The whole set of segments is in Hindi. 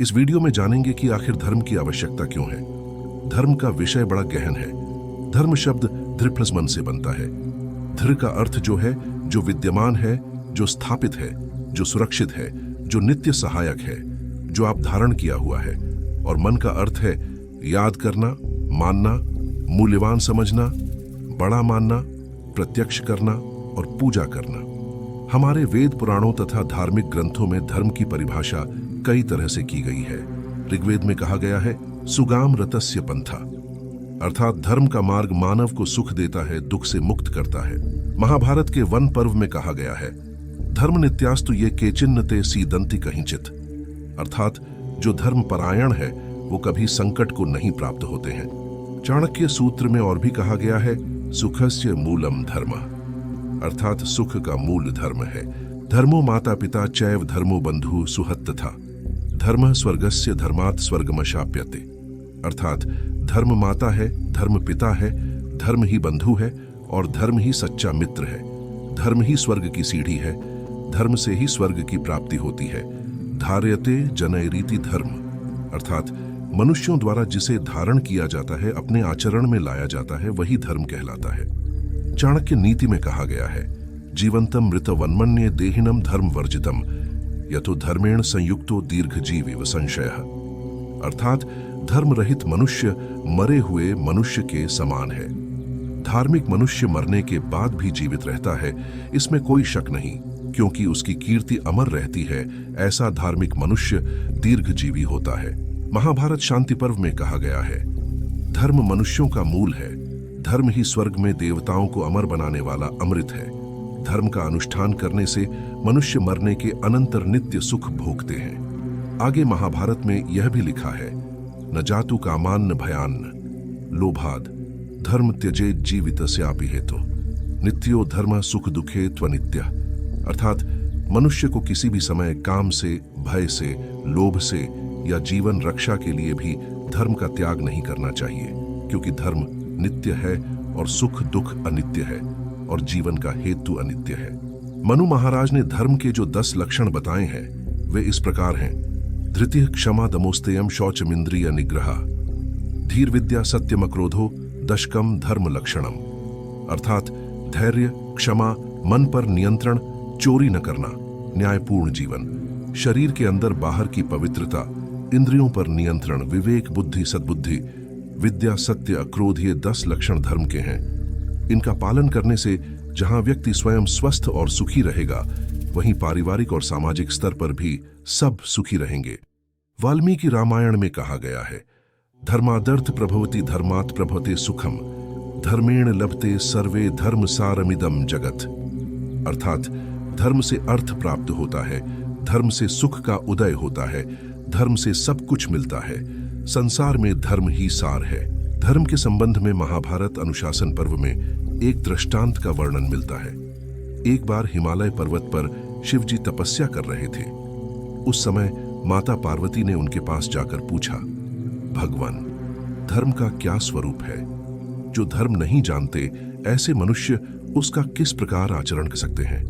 इस वीडियो में जानेंगे कि आखिर धर्म की आवश्यकता क्यों है। धर्म का विषय बड़ा गहन है। धर्म शब्द धृ प्लस मन से बनता है। धृ का अर्थ जो है, जो विद्यमान है, जो स्थापित है, जो सुरक्षित है, जो नित्य सहायक है, जो आप धारण किया हुआ है। और मन का अर्थ है याद करना, मानना, मूल्यवान समझना, बड़ा मानना, प्रत्यक्ष करना और पूजा करना। हमारे वेद पुराणों तथा धार्मिक ग्रंथों में धर्म की परिभाषा कई तरह से की गई है। ऋग्वेद में कहा गया है सुगाम रतस्य पंथा, अर्थात धर्म का मार्ग मानव को सुख देता है, दुख से मुक्त करता है। महाभारत के वन पर्व में कहा गया है धर्म नित्यास्तु ये केचिन्नते सीदंति कहिंचित, अर्थात जो धर्म परायण है वो कभी संकट को नहीं प्राप्त होते हैं। चाणक्य सूत्र में और भी कहा गया है सुखस्य मूलम धर्म, अर्थात सुख का मूल धर्म है। धर्मो माता पिता चैव धर्मो बंधु सुहत था, धर्म स्वर्गस्य धर्मात् स्वर्गमशाप्यते, अर्थात धर्म माता है, धर्म पिता है, धर्म ही बंधु है और धर्म ही सच्चा मित्र है। धर्म ही स्वर्ग की सीढ़ी है, धर्म से ही स्वर्ग की प्राप्ति होती है। धार्यते जनैरीति धर्म, अर्थात मनुष्यों द्वारा जिसे धारण किया जाता है, अपने आचरण में लाया जाता है, वही धर्म कहलाता है। चाणक्य नीति में कहा गया है जीवंतम मृत वन्मन्ये देहिनम धर्म वर्जितम यतो धर्मेण संयुक्तो दीर्घ जीव संशयः, अर्थात धर्म रहित मनुष्य मरे हुए मनुष्य के समान है। धार्मिक मनुष्य मरने के बाद भी जीवित रहता है, इसमें कोई शक नहीं, क्योंकि उसकी कीर्ति अमर रहती है। ऐसा धार्मिक मनुष्य दीर्घजीवी होता है। महाभारत शांति पर्व में कहा गया है धर्म मनुष्यों का मूल है, धर्म ही स्वर्ग में देवताओं को अमर बनाने वाला अमृत है। धर्म का अनुष्ठान करने से मनुष्य मरने के अनंतर नित्य सुख भोगते हैं। आगे महाभारत में यह भी लिखा है न जातु कामान्न भयान्न लोभाद धर्म त्यजेत जीवितस्यापि हेतु नित्यो धर्म सुख दुखे त्वनित्य, अर्थात मनुष्य को किसी भी समय काम से, भय से, लोभ से या जीवन रक्षा के लिए भी धर्म का त्याग नहीं करना चाहिए, क्योंकि धर्म नित्य है और सुख दुख अनित्य है और जीवन का हेतु अनित्य है। मनु महाराज ने धर्म के जो 10 लक्षण बताए हैं वे इस प्रकार हैं धृतिः क्षमा दमोस्तेयम शौचमिंद्रिय निग्रह, धीर विद्या सत्यम क्रोधो दशकम धर्म लक्षणम, अर्थात धैर्य, क्षमा, मन पर नियंत्रण, चोरी न करना, न्यायपूर्ण जीवन, शरीर के अंदर बाहर की पवित्रता, इंद्रियों पर नियंत्रण, विवेक, बुद्धि, सद्बुद्धि, विद्या, सत्य, अक्रोध, ये 10 लक्षण धर्म के हैं। इनका पालन करने से जहां व्यक्ति स्वयं स्वस्थ और सुखी रहेगा, वहीं पारिवारिक और सामाजिक स्तर पर भी सब सुखी रहेंगे। वाल्मीकि रामायण में कहा गया है धर्मादर्थ प्रभवति धर्मात् प्रभवते सुखम धर्मेण लभते सर्वे धर्म सारमिदम जगत, अर्थात धर्म से अर्थ प्राप्त होता है, धर्म से सुख का उदय होता है, धर्म से सब कुछ मिलता है। संसार में धर्म ही सार है। धर्म के संबंध में महाभारत अनुशासन पर्व में एक दृष्टांत का वर्णन मिलता है। एक बार हिमालय पर्वत पर शिवजी तपस्या कर रहे थे। उस समय माता पार्वती ने उनके पास जाकर पूछा भगवान, धर्म का क्या स्वरूप है? जो धर्म नहीं जानते ऐसे मनुष्य उसका किस प्रकार आचरण कर सकते हैं?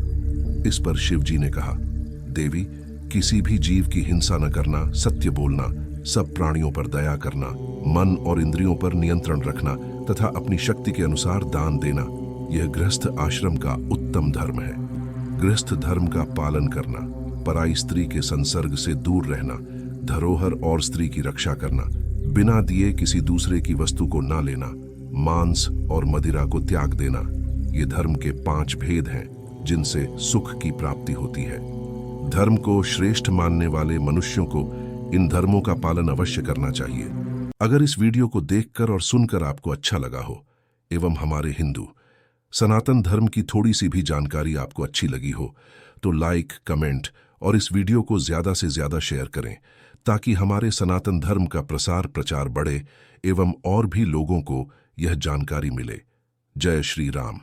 इस पर शिवजी ने कहा देवी, किसी भी जीव की हिंसा न करना, सत्य बोलना, सब प्राणियों पर दया करना, मन और इंद्रियों पर नियंत्रण रखना तथा अपनी शक्ति के अनुसार दान देना, यह गृहस्थ आश्रम का उत्तम धर्म है। गृहस्थ धर्म का पालन करना, पराई स्त्री के संसर्ग से दूर रहना, धरोहर और स्त्री की रक्षा करना, बिना दिए किसी दूसरे की वस्तु को ना लेना, मांस और मदिरा को त्याग देना, ये धर्म के 5 भेद हैं जिनसे सुख की प्राप्ति होती है। धर्म को श्रेष्ठ मानने वाले मनुष्यों को इन धर्मों का पालन अवश्य करना चाहिए। अगर इस वीडियो को देखकर और सुनकर आपको अच्छा लगा हो एवं हमारे हिंदू सनातन धर्म की थोड़ी सी भी जानकारी आपको अच्छी लगी हो तो लाइक, कमेंट और इस वीडियो को ज्यादा से ज्यादा शेयर करें, ताकि हमारे सनातन धर्म का प्रसार प्रचार बढ़े एवं और भी लोगों को यह जानकारी मिले। जय श्री राम।